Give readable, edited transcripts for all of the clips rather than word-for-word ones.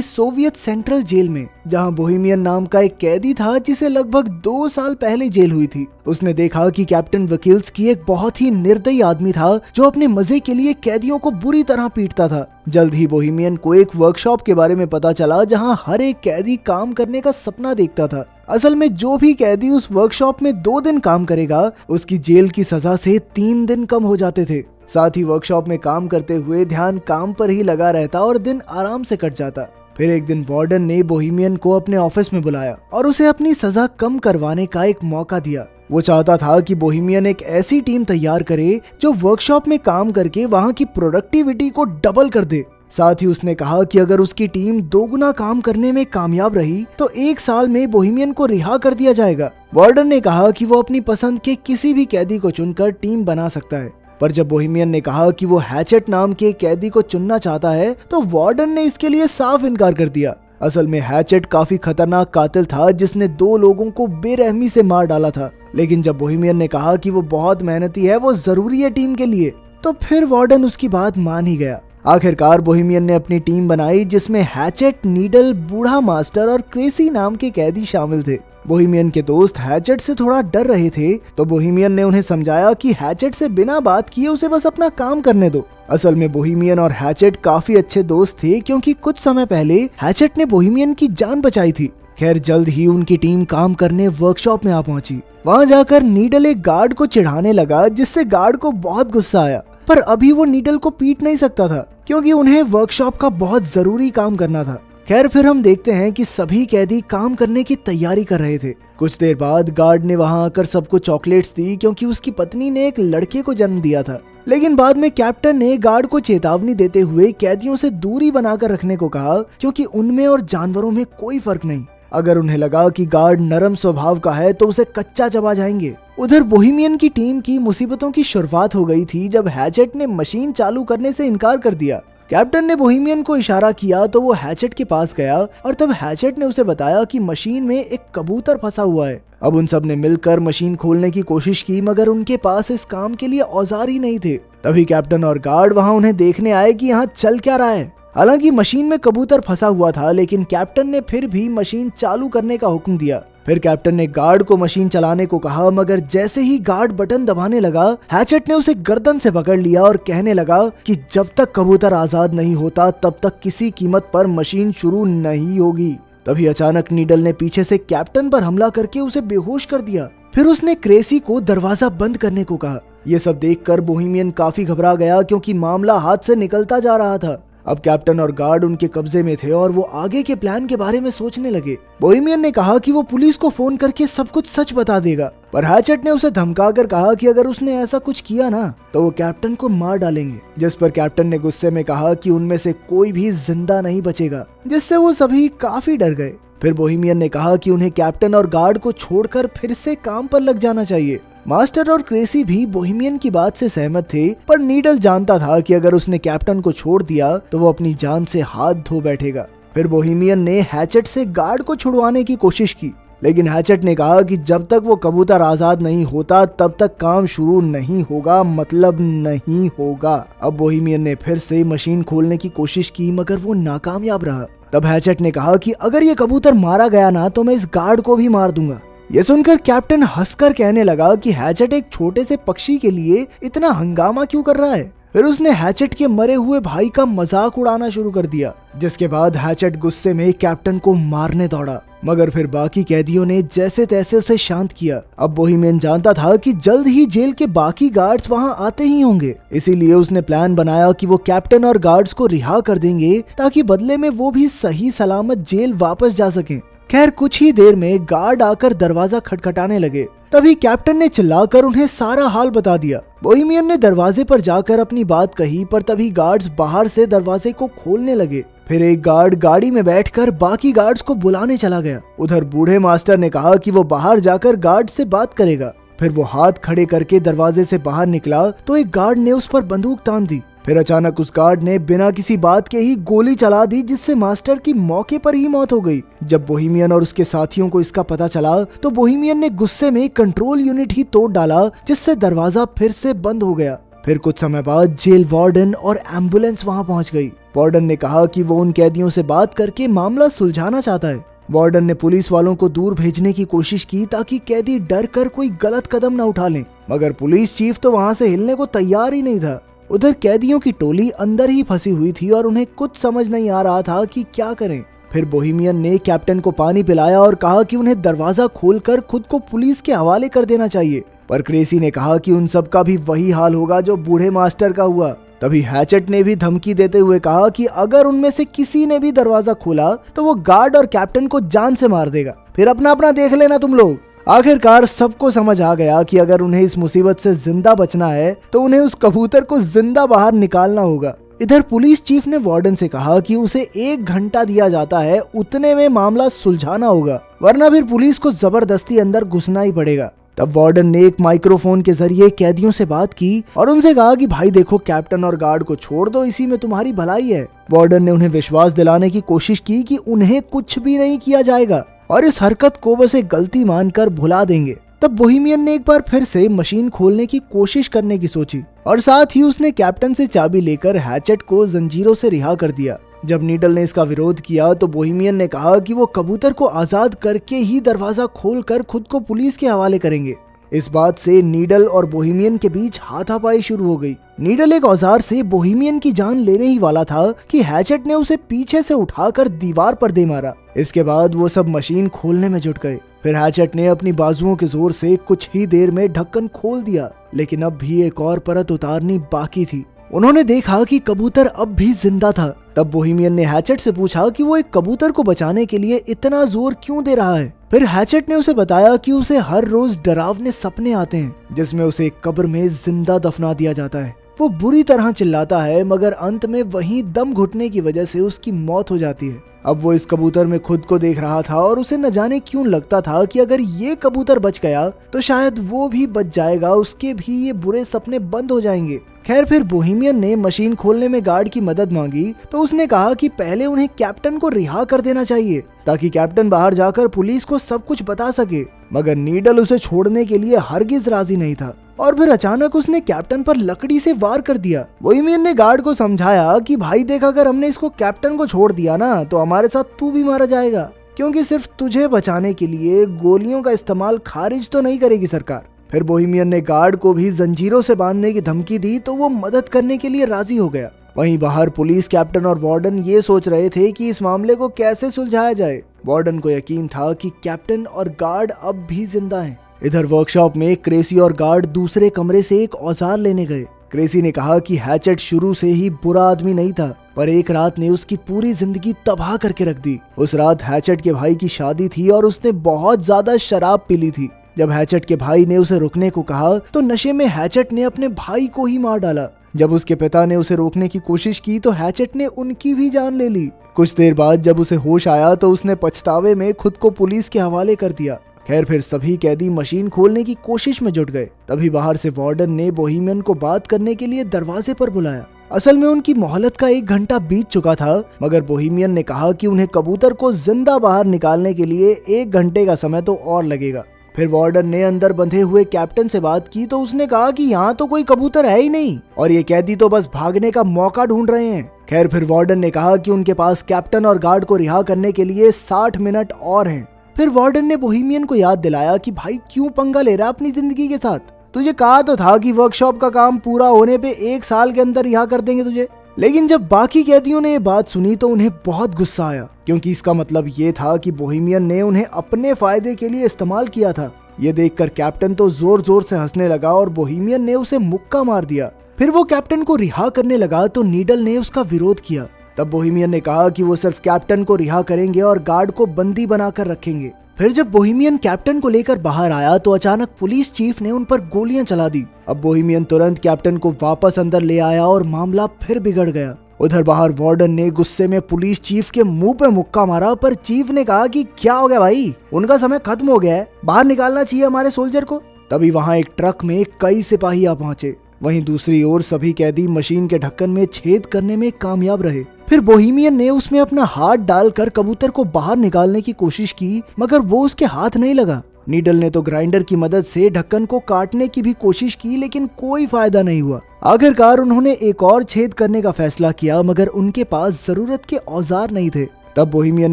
Soviet central jail में, जहां Bohemian नाम का एक कैदी था जिसे लगभग 2 साल पहले जेल हुई थी। उसने देखा कि कैप्टन वकील्स्की एक बहुत ही निर्दयी आदमी था जो अपने मजे के लिए कैदियों को बुरी तरह पीटता था। जल्द ही बोहेमियन को एक वर्कशॉप के बारे में पता चला जहां हर एक कैदी काम करने का सपना देखता था। असल में जो भी कैदी उस वर्कशॉप में 2 दिन काम करेगा, उसकी जेल की सजा से 3 दिन कम हो जाते थे। साथ ही वर्कशॉप में काम करते हुए ध्यान काम पर ही लगा रहता और दिन आराम से कट जाता। फिर एक दिन वार्डन ने बोहेमियन को अपने ऑफिस में बुलाया और उसे अपनी सजा कम करवाने का एक मौका दिया। वो चाहता था कि बोहेमियन एक ऐसी टीम तैयार करे जो वर्कशॉप में काम करके वहाँ की प्रोडक्टिविटी को डबल कर दे। साथ ही उसने कहा कि अगर उसकी टीम 2 गुना काम करने में कामयाब रही तो 1 साल में बोहेमियन को रिहा कर दिया जाएगा। वार्डन ने कहा कि वो अपनी पसंद के किसी भी कैदी को चुनकर टीम बना सकता है, पर जब बोहेमियन ने कहा कि वो हैचेट नाम के कैदी को चुनना चाहता है तो वार्डन ने इसके लिए साफ इनकार कर दिया। असल में हैचेट काफी खतरनाक कातिल था जिसने 2 लोगों को बेरहमी से मार डाला था। लेकिन जब बोहेमियन ने कहा कि वो बहुत मेहनती है, वो जरूरी है टीम के लिए, तो फिर वार्डन उसकी बात मान ही गया। आखिरकार बोहेमियन ने अपनी टीम बनाई जिसमें हैचेट, नीडल, बूढ़ा मास्टर और क्रेसी नाम के कैदी शामिल थे। बोहेमियन के दोस्त हैचेट से थोड़ा डर रहे थे, तो बोहेमियन ने उन्हें समझाया कि हैचेट से बिना बात किए उसे बस अपना काम करने दो। असल में बोहेमियन और हैचेट काफी अच्छे दोस्त थे क्योंकि कुछ समय पहले हैचेट ने बोहेमियन की जान बचाई थी। खैर जल्द ही उनकी टीम काम करने वर्कशॉप में आ पहुंची। वहां जाकर नीडल एक गार्ड को चिढ़ाने लगा जिससे गार्ड को बहुत गुस्सा आया, पर अभी वो नीडल को पीट नहीं सकता था क्योंकि उन्हें वर्कशॉप का बहुत जरूरी काम करना था। खैर फिर हम देखते हैं कि सभी कैदी काम करने की तैयारी कर रहे थे। कुछ देर बाद गार्ड ने वहां आकर सबको चॉकलेट्स दी क्योंकि उसकी पत्नी ने एक लड़के को जन्म दिया था। लेकिन बाद में कैप्टन ने गार्ड को चेतावनी देते हुए कैदियों से दूरी बनाकर रखने को कहा क्योंकि उनमें और जानवरों में कोई फर्क नहीं। अगर उन्हें लगा कि गार्ड नरम स्वभाव का है तो उसे कच्चा चबा जाएंगे। उधर बोहेमियन की टीम की मुसीबतों की शुरुआत हो गई थी जब हैचेट ने मशीन चालू करने से इनकार कर दिया। कैप्टन ने बोहेमियन को इशारा किया तो वो हैचेट के पास गया और तब हैचेट ने उसे बताया कि मशीन में एक कबूतर फंसा हुआ है। अब उन सब ने मिलकर मशीन खोलने की कोशिश की, मगर उनके पास इस काम के लिए औजार ही नहीं थे। तभी कैप्टन और गार्ड वहां उन्हें देखने आए कि यहाँ चल क्या रहा है। हालांकि मशीन में कबूतर फंसा हुआ था, लेकिन कैप्टन ने फिर भी मशीन चालू करने का हुक्म दिया। फिर कैप्टन ने गार्ड को मशीन चलाने को कहा, मगर जैसे ही गार्ड बटन दबाने लगा, हैचेट ने उसे गर्दन से पकड़ लिया और कहने लगा कि जब तक कबूतर आजाद नहीं होता तब तक किसी कीमत पर मशीन शुरू नहीं होगी। तभी अचानक नीडल ने पीछे से कैप्टन पर हमला करके उसे बेहोश कर दिया। फिर उसने क्रेसी को दरवाजा बंद करने को कहा। ये सब देखकर बोहेमियन काफी घबरा गया क्योंकि मामला हाथ से निकलता जा रहा था। अब कैप्टन और गार्ड उनके कब्जे में थे और वो आगे के प्लान के बारे में सोचने लगे। बोहेमियन ने कहा कि वो पुलिस को फोन करके सब कुछ सच बता देगा, पर हैचेट ने उसे धमकाकर कहा कि अगर उसने ऐसा कुछ किया ना तो वो कैप्टन को मार डालेंगे। जिस पर कैप्टन ने गुस्से में कहा कि उनमें से कोई भी जिंदा नहीं बचेगा, जिससे वो सभी काफी डर गए। फिर बोहेमियन ने कहा कि उन्हें कैप्टन और गार्ड को छोड़कर फिर से काम पर लग जाना चाहिए। मास्टर और क्रेसी भी बोहेमियन की बात से सहमत थे, पर नीडल जानता था कि अगर उसने कैप्टन को छोड़ दिया तो वो अपनी जान से हाथ धो बैठेगा। फिर बोहेमियन ने हैचेट से गार्ड को छुड़वाने की कोशिश की, लेकिन हैचेट ने कहा कि जब तक वो कबूतर आजाद नहीं होता तब तक काम शुरू नहीं होगा, मतलब नहीं होगा। अब बोहेमियन ने फिर से मशीन खोलने की कोशिश की, मगर वो नाकामयाब रहा। तब हैचेट ने कहा कि अगर ये कबूतर मारा गया ना तो मैं इस गार्ड को भी मार दूंगा। ये सुनकर कैप्टन हंसकर कहने लगा कि हैचेट एक छोटे से पक्षी के लिए इतना हंगामा क्यों कर रहा है। फिर उसने हैचेट के मरे हुए भाई का मजाक उड़ाना शुरू कर दिया, जिसके बाद हैचेट गुस्से में कैप्टन को मारने दौड़ा, मगर फिर बाकी कैदियों ने जैसे तैसे उसे शांत किया। अब बोहेमियन जानता था कि जल्द ही जेल के बाकी गार्ड्स वहां आते ही होंगे, इसीलिए उसने प्लान बनाया कि वो कैप्टन और गार्ड्स को रिहा कर देंगे ताकि बदले में वो भी सही सलामत जेल वापस जा सकें। खैर कुछ ही देर में गार्ड आकर दरवाजा खटखटाने लगे। तभी कैप्टन ने चिल्लाकर उन्हें सारा हाल बता दिया। बोहेमियन ने दरवाजे पर जाकर अपनी बात कही, पर तभी गार्ड्स बाहर से दरवाजे को खोलने लगे। फिर एक गार्ड गाड़ी में बैठकर बाकी गार्ड्स को बुलाने चला गया। उधर बूढ़े मास्टर ने कहा कि वो बाहर जाकर गार्ड से बात करेगा। फिर वो हाथ खड़े करके दरवाजे से बाहर निकला तो एक गार्ड ने उस पर बंदूक तान दी। फिर अचानक उस गार्ड ने बिना किसी बात के ही गोली चला दी, जिससे मास्टर की मौके पर ही मौत हो गई। जब बोहेमियन और उसके साथियों को इसका पता चला तो बोहेमियन ने गुस्से में कंट्रोल यूनिट ही तोड़ डाला, जिससे दरवाजा फिर से बंद हो गया। फिर कुछ समय बाद जेल वार्डन और एम्बुलेंस वहां पहुंच गई। वार्डन ने कहा कि वो उन कैदियों से बात करके मामला सुलझाना चाहता है। वार्डन ने पुलिस वालों को दूर भेजने की कोशिश की ताकि कैदी डर कर कोई गलत कदम न उठा लें, मगर पुलिस चीफ तो वहां से हिलने को तैयार ही नहीं था। उधर कैदियों की टोली अंदर ही फंसी हुई थी और उन्हें कुछ समझ नहीं आ रहा था कि क्या करें। फिर बोहेमियन ने कैप्टन को पानी पिलाया और कहा कि उन्हें दरवाजा खोलकर खुद को पुलिस के हवाले कर देना चाहिए, पर क्रेसी ने कहा कि उन सब का भी वही हाल होगा जो बूढ़े मास्टर का हुआ। तभी हैचेट ने भी धमकी देते हुए कहा कि अगर उनमें से किसी ने भी दरवाजा खोला तो वो गार्ड और कैप्टन को जान से मार देगा, फिर अपना अपना देख लेना तुम लोग। आखिरकार सबको समझ आ गया कि अगर उन्हें इस मुसीबत से जिंदा बचना है तो उन्हें उस कबूतर को जिंदा बाहर निकालना होगा। इधर पुलिस चीफ ने वार्डन से कहा कि उसे 1 घंटा दिया जाता है, उतने में मामला सुलझाना होगा, वरना फिर पुलिस को जबरदस्ती अंदर घुसना ही पड़ेगा। तब वार्डन ने एक माइक्रोफोन के जरिए कैदियों से बात की और उनसे कहा कि भाई देखो, कैप्टन और गार्ड को छोड़ दो, इसी में तुम्हारी भलाई है। वार्डन ने उन्हें विश्वास दिलाने की कोशिश की कि उन्हें कुछ भी नहीं किया जाएगा और इस हरकत को बस एक गलती मानकर भुला देंगे। तब बोहेमियन ने एक बार फिर से मशीन खोलने की कोशिश करने की सोची और साथ ही उसने कैप्टन से चाबी लेकर हैचेट को जंजीरों से रिहा कर दिया। जब नीडल ने इसका विरोध किया तो बोहेमियन ने कहा कि वो कबूतर को आजाद करके ही दरवाजा खोलकर खुद को पुलिस के हवाले करेंगे। इस बात से नीडल और बोहेमियन के बीच हाथापाई शुरू हो गई। नीडल एक औजार से बोहेमियन की जान लेने ही वाला था कि हैचेट ने उसे पीछे से उठाकर दीवार पर दे मारा। इसके बाद वो सब मशीन खोलने में जुट गए। फिर हैचेट ने अपनी बाजुओं के जोर से कुछ ही देर में ढक्कन खोल दिया, लेकिन अब भी एक और परत उतारनी बाकी थी। उन्होंने देखा कि कबूतर अब भी जिंदा था। तब बोहेमियन ने हैचेट से पूछा कि वो एक कबूतर को बचाने के लिए इतना जोर क्यों दे रहा है। फिर हैचेट ने उसे बताया कि उसे हर रोज डरावने सपने आते हैं जिसमें उसे एक कब्र में जिंदा दफना दिया जाता है। वो बुरी तरह चिल्लाता है, मगर अंत में वहीं दम घुटने की वजह से उसकी मौत हो जाती है। अब वो इस कबूतर में खुद को देख रहा था और उसे न जाने क्यों लगता था कि अगर ये कबूतर बच गया तो शायद वो भी बच जाएगा, उसके भी ये बुरे सपने बंद हो जाएंगे। खैर, फिर बोहेमियन ने मशीन खोलने में गार्ड की मदद मांगी तो उसने कहा कि पहले उन्हें कैप्टन को रिहा कर देना चाहिए ताकि कैप्टन बाहर जाकर पुलिस को सब कुछ बता सके, मगर नीडल उसे छोड़ने के लिए हरगिज राजी नहीं था और फिर अचानक उसने कैप्टन पर लकड़ी से वार कर दिया। बोहेमियन ने गार्ड को समझाया कि भाई देख, अगर हमने इसको कैप्टन को छोड़ दिया ना तो हमारे साथ तू भी मारा जाएगा, क्योंकि सिर्फ तुझे बचाने के लिए गोलियों का इस्तेमाल खारिज तो नहीं करेगी सरकार। फिर बोहेमियन ने गार्ड को भी जंजीरों से बांधने की धमकी दी तो वो मदद करने के लिए राजी हो गया। वहीं बाहर पुलिस, कैप्टन और वार्डन ये सोच रहे थे कि इस मामले को कैसे सुलझाया जाए। वार्डन को यकीन था कि कैप्टन और गार्ड अब भी जिंदा हैं। इधर वर्कशॉप में क्रेसी और गार्ड दूसरे कमरे से एक औजार लेने गए। क्रेसी ने कहा कि हैचेट शुरू से ही बुरा आदमी नहीं था, पर एक रात ने उसकी पूरी जिंदगी तबाह करके रख दी। उस रात हैचेट के भाई की शादी थी और उसने बहुत ज्यादा शराब पी ली थी। जब हैचेट के भाई ने उसे रुकने को कहा तो नशे में हैचेट ने अपने भाई को ही मार डाला। जब उसके पिता ने उसे रोकने की कोशिश की तो हैचेट ने उनकी भी जान ले ली। कुछ देर बाद जब उसे होश आया तो उसने पछतावे में खुद को पुलिस के हवाले कर दिया। खैर, फिर सभी कैदी मशीन खोलने की कोशिश में जुट गए। तभी बाहर से वार्डन ने बोहेमियन को बात करने के लिए दरवाजे पर बुलाया। असल में उनकी मोहलत का 1 घंटा बीत चुका था, मगर बोहेमियन ने कहा कि उन्हें कबूतर को जिंदा बाहर निकालने के लिए 1 घंटे का समय तो और लगेगा। फिर वार्डन ने अंदर बंधे हुए कैप्टन से बात की तो उसने कहा कि यहाँ तो कोई कबूतर है ही नहीं और ये कैदी तो बस भागने का मौका ढूंढ रहे हैं। खैर, फिर वार्डन ने कहा कि उनके पास कैप्टन और गार्ड को रिहा करने के लिए 60 मिनट और हैं। फिर वार्डन ने बोहेमियन को याद दिलाया कि भाई क्यों पंगा ले रहा अपनी जिंदगी के साथ, तुझे कहा तो था कि वर्कशॉप का काम पूरा होने पे 1 साल के अंदर रिहा कर देंगे तुझे। लेकिन जब बाकी कैदियों ने ये बात सुनी तो उन्हें बहुत गुस्सा आया, क्योंकि इसका मतलब ये था कि बोहेमियन ने उन्हें अपने फायदे के लिए इस्तेमाल किया था। ये देखकर कैप्टन तो जोर जोर से हंसने लगा और बोहेमियन ने उसे मुक्का मार दिया। फिर वो कैप्टन को रिहा करने लगा तो नीडल ने उसका विरोध किया। तब बोहेमियन ने कहा कि वो सिर्फ कैप्टन को रिहा करेंगे और गार्ड को बंदी बनाकर रखेंगे। फिर जब बोहेमियन कैप्टन को लेकर बाहर आया तो अचानक पुलिस चीफ ने उन पर गोलियां चला दी। अब बोहेमियन तुरंत कैप्टन को वापस अंदर ले आया और मामला फिर बिगड़ गया। उधर बाहर वार्डन ने गुस्से में पुलिस चीफ के मुंह पे मुक्का मारा, पर चीफ ने कहा कि क्या हो गया भाई, उनका समय खत्म हो गया है, बाहर निकालना चाहिए हमारे सोल्जर को। तभी वहां एक ट्रक में कई सिपाही आ पहुंचे। वहीं दूसरी ओर सभी कैदी मशीन के ढक्कन में छेद करने में कामयाब रहे। फिर बोहेमियन ने उसमें अपना हाथ डालकर कबूतर को बाहर निकालने की कोशिश की, मगर वो उसके हाथ नहीं लगा। नीडल ने तो ग्राइंडर की मदद से ढक्कन को काटने की भी कोशिश की, लेकिन कोई फायदा नहीं हुआ। आखिरकार उन्होंने एक और छेद करने का फैसला किया, मगर उनके पास जरूरत के औजार नहीं थे। तब बोहेमियन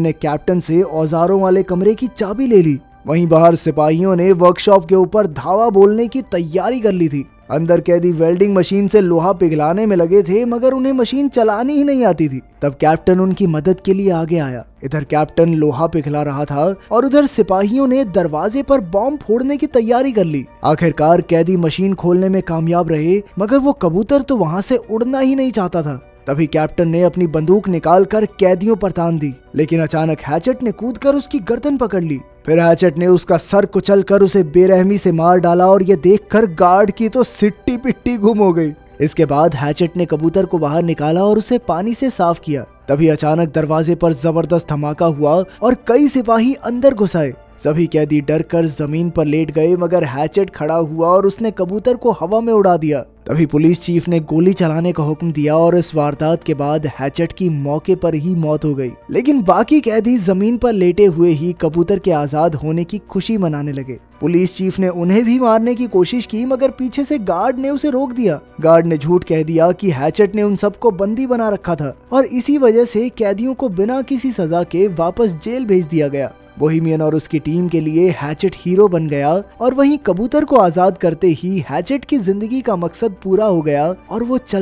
ने कैप्टन से औजारों वाले कमरे की चाबी ले ली। वहीं बाहर सिपाहियों ने वर्कशॉप के ऊपर धावा बोलने की तैयारी कर ली थी। अंदर कैदी वेल्डिंग मशीन से लोहा पिघलाने में लगे थे, मगर उन्हें मशीन चलानी ही नहीं आती थी। तब कैप्टन उनकी मदद के लिए आगे आया। इधर कैप्टन लोहा पिघला रहा था और उधर सिपाहियों ने दरवाजे पर बॉम्ब फोड़ने की तैयारी कर ली। आखिरकार कैदी मशीन खोलने में कामयाब रहे, मगर वो कबूतर तो वहाँ से उड़ना ही नहीं चाहता था। तभी कैप्टन ने अपनी बंदूक निकालकर कैदियों पर तान दी, लेकिन अचानक हैचेट ने कूदकर उसकी गर्दन पकड़ ली। फिर हैचेट ने उसका सर कुचलकर उसे बेरहमी से मार डाला और ये देखकर गार्ड की तो सिट्टी पिट्टी गुम हो गई। इसके बाद हैचेट ने कबूतर को बाहर निकाला और उसे पानी से साफ किया। तभी अचानक दरवाजे पर जबरदस्त धमाका हुआ और कई सिपाही अंदर घुस आए। सभी कैदी डरकर जमीन पर लेट गए, मगर हैचेट खड़ा हुआ और उसने कबूतर को हवा में उड़ा दिया। तभी पुलिस चीफ ने गोली चलाने का हुक्म दिया और इस वारदात के बाद हैचेट की मौके पर ही मौत हो गई। लेकिन बाकी कैदी जमीन पर लेटे हुए ही कबूतर के आजाद होने की खुशी मनाने लगे। पुलिस चीफ ने उन्हें भी मारने की कोशिश की, मगर पीछे से गार्ड ने उसे रोक दिया। गार्ड ने झूठ कह दिया कि हैचेट ने उन सबको बंदी बना रखा था और इसी वजह से कैदियों को बिना किसी सजा के वापस जेल भेज दिया गया। बोहेमियन और उसकी टीम के लिए हैचेट हीरो बन गया और वहीं कबूतर को आजाद करते ही हैचेट की जिंदगी का मकसद पूरा हो गया और वो चल